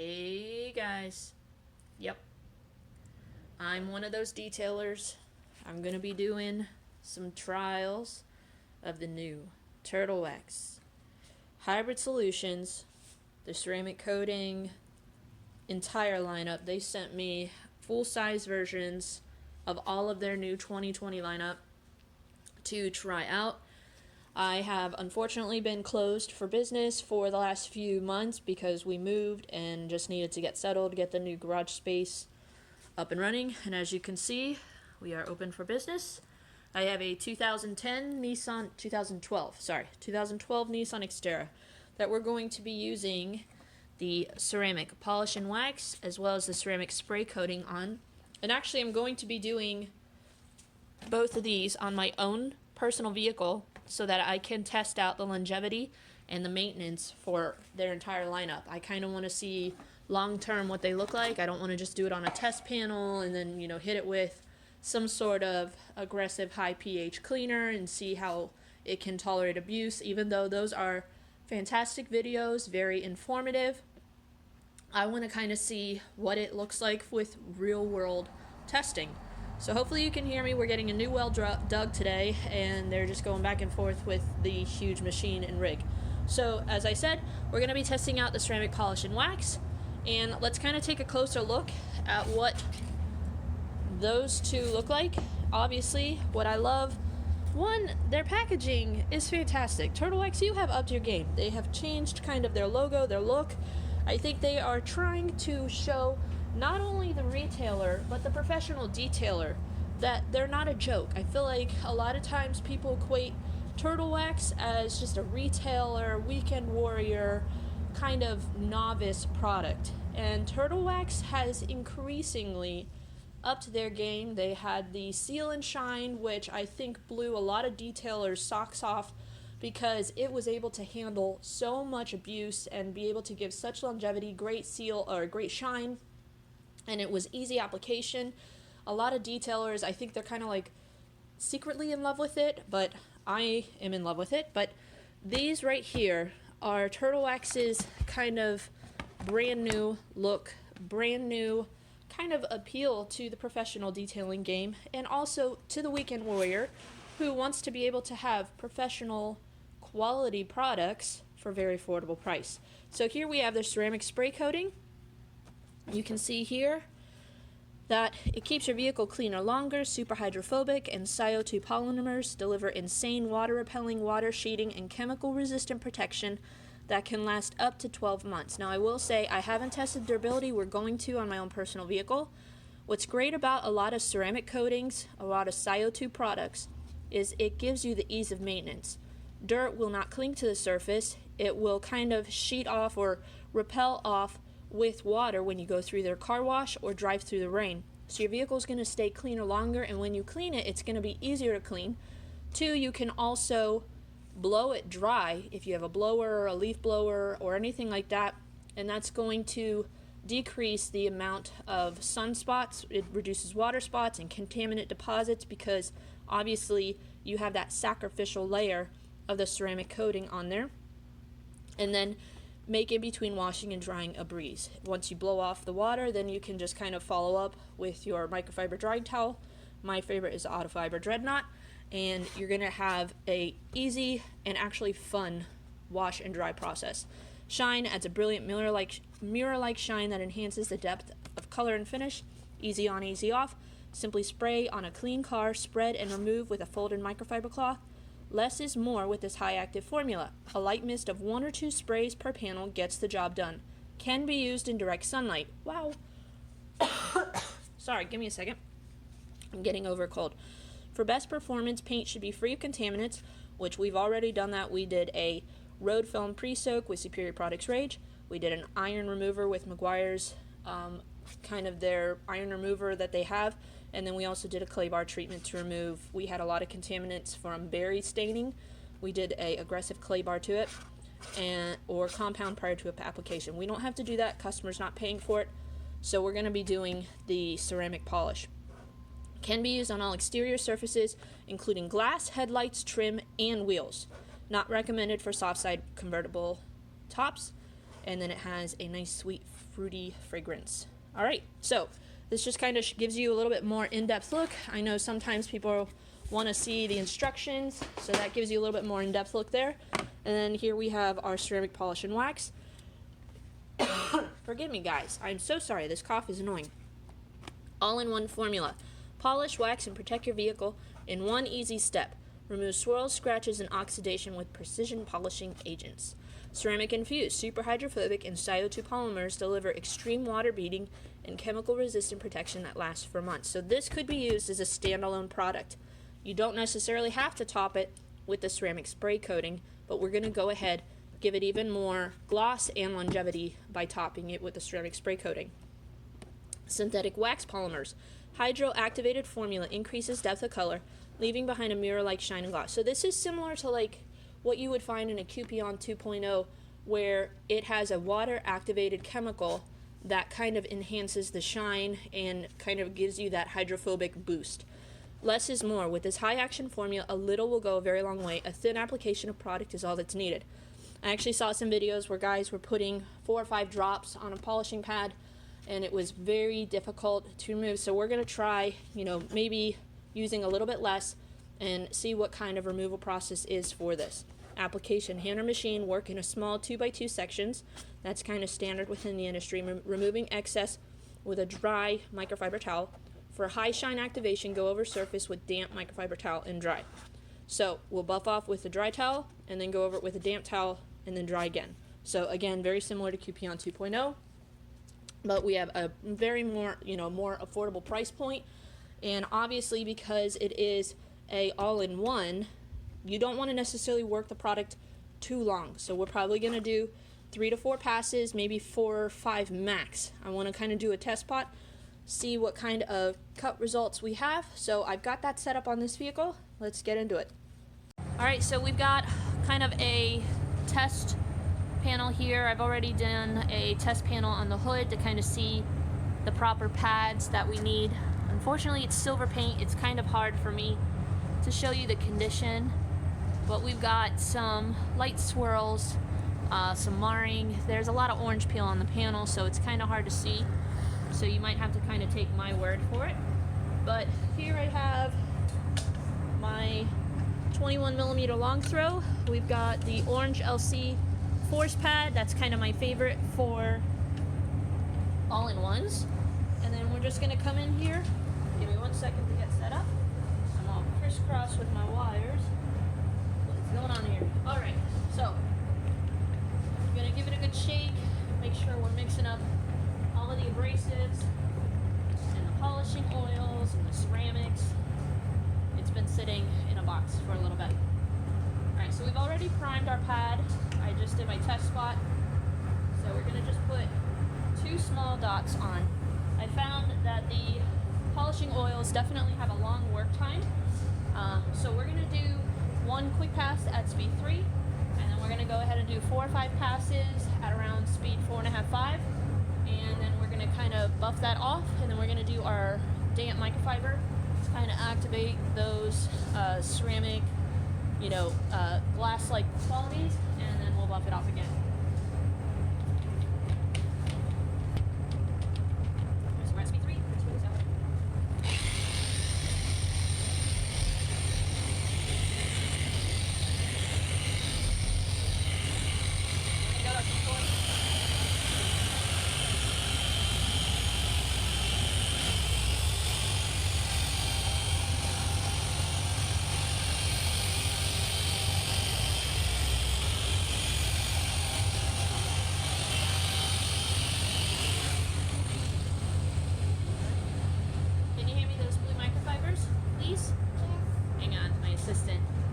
Hey guys. Yep, I'm one of those detailers. I'm gonna be doing some trials of the new Turtlewax hybrid solutions, the ceramic coating entire lineup. They sent me full size versions of all of their new 2020 lineup to try out. I have unfortunately been closed for business for the last few months because we moved and just needed to get settled, get the new garage space up and running. And as you can see, we are open for business. I have a 2012 Nissan Xterra that we're going to be using the ceramic polish and wax as well as the ceramic spray coating on. And actually I'm going to be doing both of these on my own personal vehicle so that I can test out the longevity and the maintenance for their entire lineup. I kind of want to see long term what they look like. I don't want to just do it on a test panel and then, hit it with some sort of aggressive high pH cleaner and see how it can tolerate abuse. Even though those are fantastic videos, very informative, I want to kind of see what it looks like with real world testing. So hopefully you can hear me. We're getting a new well dug today, and they're just going back and forth with the huge machine and rig. So as I said, we're going to be testing out the ceramic polish and wax, and let's kind of take a closer look at what those two look like. Obviously, what I love, one, their packaging is fantastic. Turtlewax, you have upped your game. They have changed kind of their logo, their look. I think they are trying to show not only the retailer, but the professional detailer that they're not a joke. I feel like a lot of times people equate Turtlewax as just a retailer, weekend warrior, kind of novice product. And Turtlewax has increasingly upped their game. They had the Seal and Shine, which I think blew a lot of detailers' socks off because it was able to handle so much abuse and be able to give such longevity, great seal or great shine, and it was easy application. A lot of detailers, I think they're kind of like secretly in love with it, but I am in love with it. But these right here are Turtlewax's kind of brand new look, brand new kind of appeal to the professional detailing game, and also to the weekend warrior who wants to be able to have professional quality products for very affordable price. So here we have the ceramic spray coating. You can see here that it keeps your vehicle cleaner longer, super hydrophobic, and CO2 polymers deliver insane water-repelling, water sheeting, and chemical-resistant protection that can last up to 12 months. Now, I will say I haven't tested durability. We're going to on my own personal vehicle. What's great about a lot of ceramic coatings, a lot of CO2 products, is it gives you the ease of maintenance. Dirt will not cling to the surface. It will kind of sheet off or repel off with water when you go through their car wash or drive through the rain. So your vehicle is going to stay cleaner longer, and when you clean it, it's going to be easier to clean. Two, you can also blow it dry if you have a blower or a leaf blower or anything like that, and that's going to decrease the amount of sunspots. It reduces water spots and contaminant deposits because obviously you have that sacrificial layer of the ceramic coating on there. And then make in between washing and drying a breeze. Once you blow off the water, then you can just kind of follow up with your microfiber drying towel. My favorite is the Autofiber Dreadnought, and you're going to have a easy and actually fun wash and dry process. Shine adds a brilliant mirror-like shine that enhances the depth of color and finish. Easy on, easy off. Simply spray on a clean car, spread and remove with a folded microfiber cloth. Less is more with this high active formula. A light mist of 1 or 2 sprays per panel gets the job done. Can be used in direct sunlight. Wow. Sorry, give me a second. I'm getting over a cold. For best performance, paint should be free of contaminants, which we've already done that. We did a road film pre-soak with Superior Products Rage. We did an iron remover with Meguiar's, kind of their iron remover that they have. And then we also did a clay bar treatment to remove, we had a lot of contaminants from berry staining. We did a aggressive clay bar to it or compound prior to application. We don't have to do that. Customer's not paying for it. So we're going to be doing the ceramic polish. Can be used on all exterior surfaces, including glass, headlights, trim, and wheels. Not recommended for soft side convertible tops. and then it has a nice sweet fruity fragrance. All right, so this just kind of gives you a little bit more in-depth look. I know sometimes people want to see the instructions, so that gives you a little bit more in-depth look there. And then here we have our ceramic polish and wax. Forgive me, guys. I'm so sorry. This cough is annoying. All-in-one formula. Polish, wax, and protect your vehicle in one easy step. Remove swirls, scratches, and oxidation with precision polishing agents. Ceramic infused, super hydrophobic, and CO2 polymers deliver extreme water beading and chemical resistant protection that lasts for months. So this could be used as a standalone product. You don't necessarily have to top it with the ceramic spray coating, but we're going to go ahead, give it even more gloss and longevity by topping it with the ceramic spray coating. Synthetic wax polymers. Hydro-activated formula increases depth of color, leaving behind a mirror-like shine and gloss. So this is similar to like what you would find in a Cupion 2.0, where it has a water-activated chemical that kind of enhances the shine and kind of gives you that hydrophobic boost. Less is more. With this high-action formula, a little will go a very long way. A thin application of product is all that's needed. I actually saw some videos where guys were putting 4 or 5 drops on a polishing pad, and it was very difficult to remove. So we're going to try, maybe using a little bit less and see what kind of removal process is for this. Application: hand or machine, work in a small 2x2 sections. That's kind of standard within the industry. Removing excess with a dry microfiber towel. For high shine activation, go over surface with damp microfiber towel and dry. So we'll buff off with a dry towel and then go over it with a damp towel and then dry again. So again, very similar to Cupion 2.0, but we have a very more affordable price point. And obviously, because it is a all-in-one, you don't want to necessarily work the product too long. So we're probably going to do 3 to 4 passes, maybe 4 or 5 max. I want to kind of do a test pot, see what kind of cut results we have. So I've got that set up on this vehicle. Let's get into it. Alright, so we've got kind of a test panel here. I've already done a test panel on the hood to kind of see the proper pads that we need. Unfortunately, it's silver paint. It's kind of hard for me to show you the condition, but we've got some light swirls, some marring. There's a lot of orange peel on the panel, so it's kind of hard to see. So you might have to kind of take my word for it. But here I have my 21mm long throw. We've got the orange LC force pad. That's kind of my favorite for all-in-ones. And then we're just going to come in here. Give me 1 second to get set up. I'm all crisscross with my wires. What's going on here? Alright, so I'm going to give it a good shake. Make sure we're mixing up all of the abrasives and the polishing oils and the ceramics. It's been sitting in a box for a little bit. Alright, so we've already primed our pad. I just did my test spot. So we're going to just put 2 small dots on. I found that the polishing oils definitely have a long work time. So we're going to do 1 quick pass at speed 3, and then we're going to go ahead and do 4 or 5 passes at around speed 4.5, 5, and then we're going to kind of buff that off, and then we're going to do our damp microfiber to kind of activate those ceramic, glass-like qualities, and then we'll buff it off again.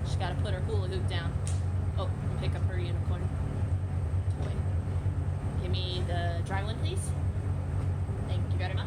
She's got to put her hula hoop down. Oh, and pick up her unicorn toy. Give me the dry one, please. Thank you very much.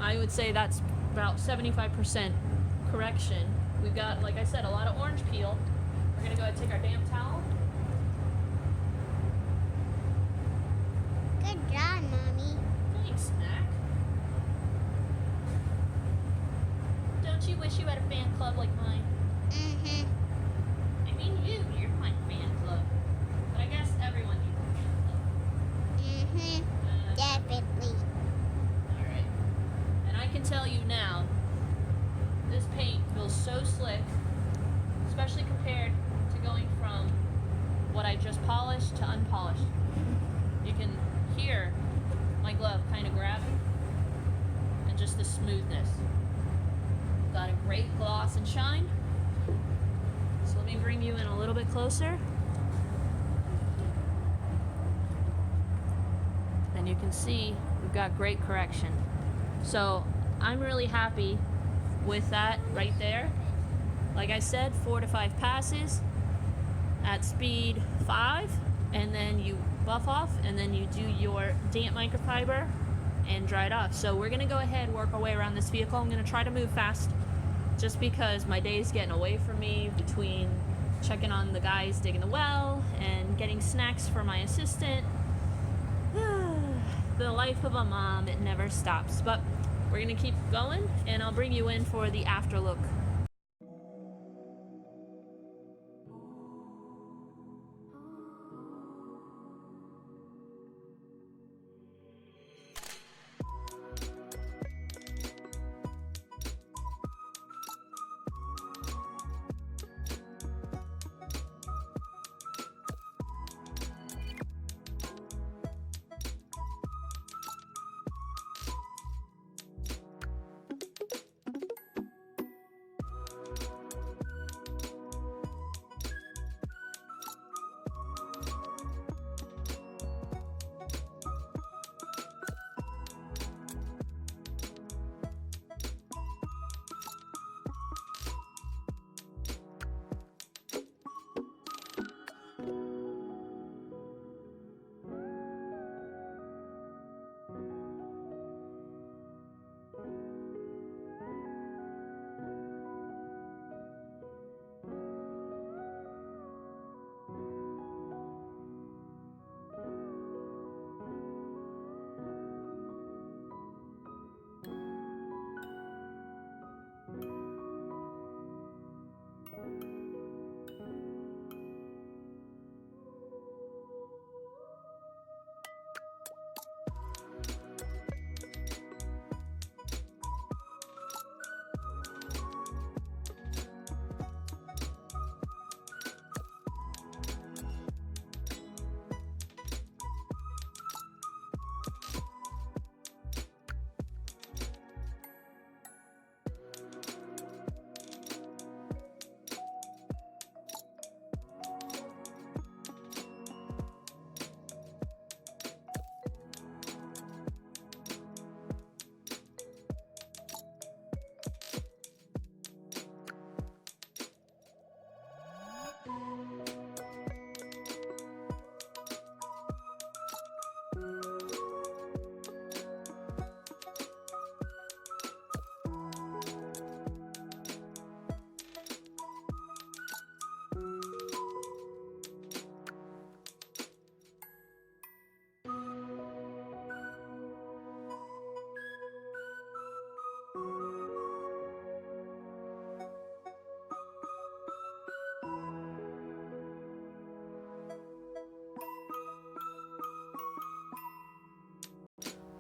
I would say that's about 75% correction. We've got, like I said, a lot of orange peel. We're gonna go ahead and take our damp towel. Good job, Mommy. Thanks, Mac. Don't you wish you had a fan club like mine? Mm-hmm. I mean, you're my fan club. But I guess everyone needs a fan club. Mm-hmm. Definitely. Alright. And I can tell you now, this paint feels so slick, especially compared to going from what I just polished to unpolished. You can hear my glove kind of grabbing and just the smoothness. Got a great gloss and shine. So let me bring you in a little bit closer. And you can see we've got great correction. So I'm really happy with that right there. Like I said, 4 to 5 passes at speed 5, and then you buff off, and then you do your damp microfiber and dry it off. So we're gonna go ahead and work our way around this vehicle. I'm gonna try to move fast just because my day's getting away from me between checking on the guys digging the well and getting snacks for my assistant. The life of a mom, it never stops. But we're gonna keep going, and I'll bring you in for the after look.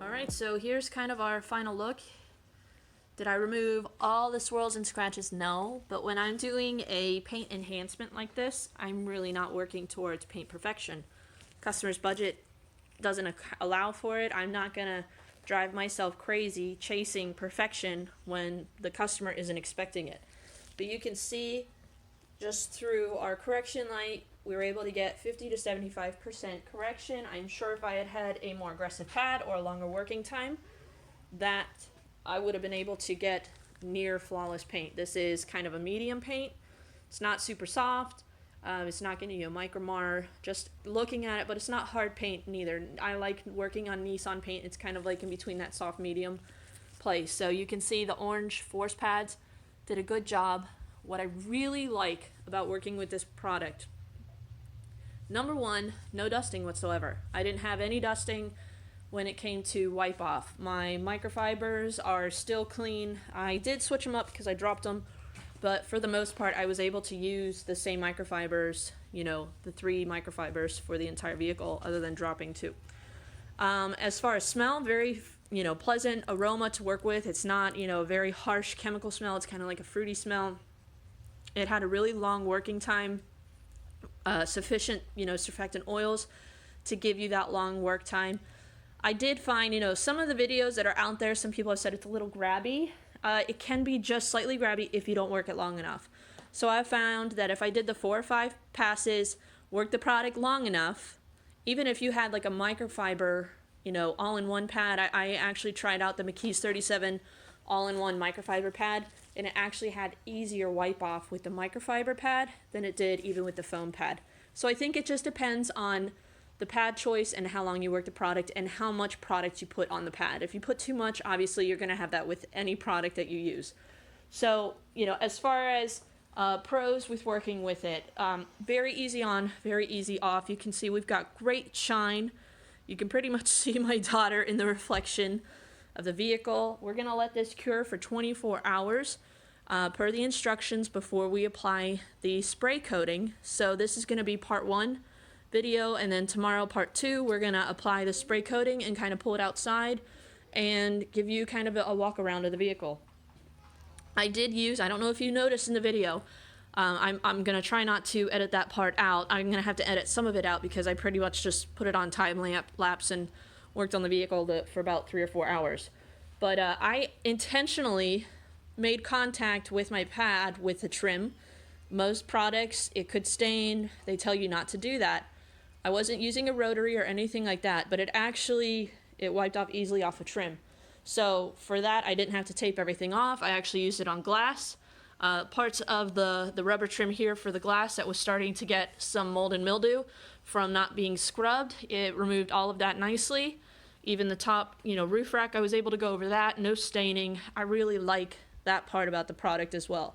Alright, so here's kind of our final look. Did I remove all the swirls and scratches? No, but when I'm doing a paint enhancement like this, I'm really not working towards paint perfection. Customer's budget doesn't allow for it. I'm not gonna drive myself crazy chasing perfection when the customer isn't expecting it. But you can see just through our correction light, we were able to get 50 to 75% correction. I'm sure if I had had a more aggressive pad or a longer working time, that I would have been able to get near flawless paint. This is kind of a medium paint. It's not super soft. It's not going to be a micromar just looking at it, but it's not hard paint neither. I like working on Nissan paint. It's kind of like in between that soft medium place. So you can see the orange force pads did a good job. What I really like about working with this product, number one, no dusting whatsoever. I didn't have any dusting when it came to wipe off. My microfibers are still clean. I did switch them up because I dropped them, but for the most part I was able to use the same microfibers, you know, the 3 microfibers for the entire vehicle, other than dropping 2. As far as smell, very, you know, pleasant aroma to work with. It's not, you know, a very harsh chemical smell. It's kind of like a fruity smell. It had a really long working time, sufficient, you know, surfactant oils to give you that long work time. I did find, you know, some of the videos that are out there, some people have said it's a little grabby. It can be just slightly grabby if you don't work it long enough. So I found that if I did the 4 or 5 passes, worked the product long enough, even if you had like a microfiber, you know, all-in-one pad, I actually tried out the McKee's 37 all-in-one microfiber pad, and it actually had easier wipe off with the microfiber pad than it did even with the foam pad. So I think it just depends on the pad choice and how long you work the product and how much product you put on the pad. If you put too much, obviously you're going to have that with any product that you use. So, you know, as far as pros with working with it, very easy on, very easy off. You can see we've got great shine. You can pretty much see my daughter in the reflection of the vehicle. We're going to let this cure for 24 hours per the instructions before we apply the spray coating. So this is going to be part 1 video, and then tomorrow part 2 we're going to apply the spray coating and kind of pull it outside and give you kind of a walk around of the vehicle. I did use, I don't know if you noticed in the video, I'm going to try not to edit that part out. I'm going to have to edit some of it out because I pretty much just put it on time lapse and worked on the vehicle for about 3 or 4 hours. But I intentionally made contact with my pad with the trim. Most products, it could stain. They tell you not to do that. I wasn't using a rotary or anything like that, but it wiped off easily off a trim. So for that, I didn't have to tape everything off. I actually used it on glass. Parts of the rubber trim here for the glass that was starting to get some mold and mildew from not being scrubbed, it removed all of that nicely. Even the top, you know, roof rack, I was able to go over that. No staining. I really like that part about the product as well.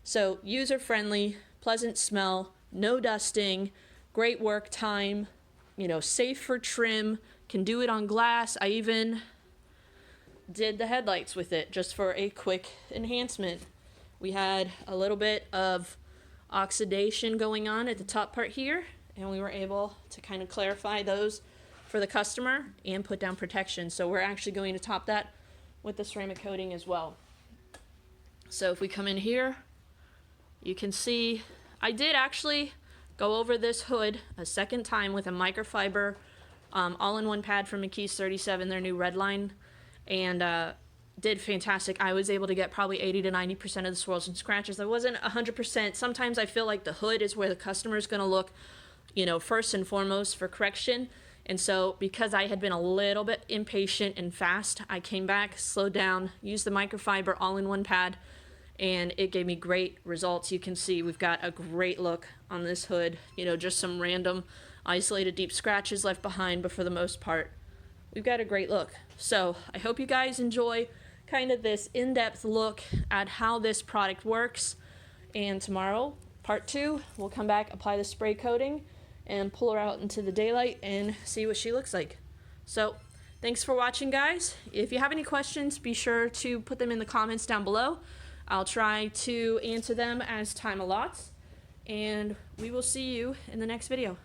So user friendly, pleasant smell, no dusting, great work time, you know, safe for trim, can do it on glass. I even did the headlights with it just for a quick enhancement. We had a little bit of oxidation going on at the top part here, and we were able to kind of clarify those for the customer and put down protection. So we're actually going to top that with the ceramic coating as well. So if we come in here, you can see I did actually go over this hood a second time with a microfiber all-in-one pad from McKee's 37, their new red line, and did fantastic. I was able to get probably 80 to 90% of the swirls and scratches. I wasn't 100%. Sometimes I feel like the hood is where the customer is going to look, you know, first and foremost for correction. And so because I had been a little bit impatient and fast, I came back, slowed down, used the microfiber all-in-one pad, and it gave me great results. You can see we've got a great look on this hood, you know, just some random isolated deep scratches left behind, but for the most part, we've got a great look. So I hope you guys enjoy kind of this in-depth look at how this product works. And tomorrow, part 2, we'll come back, apply the spray coating, and pull her out into the daylight and see what she looks like. So thanks for watching, guys. If you have any questions, be sure to put them in the comments down below. I'll try to answer them as time allots, and we will see you in the next video.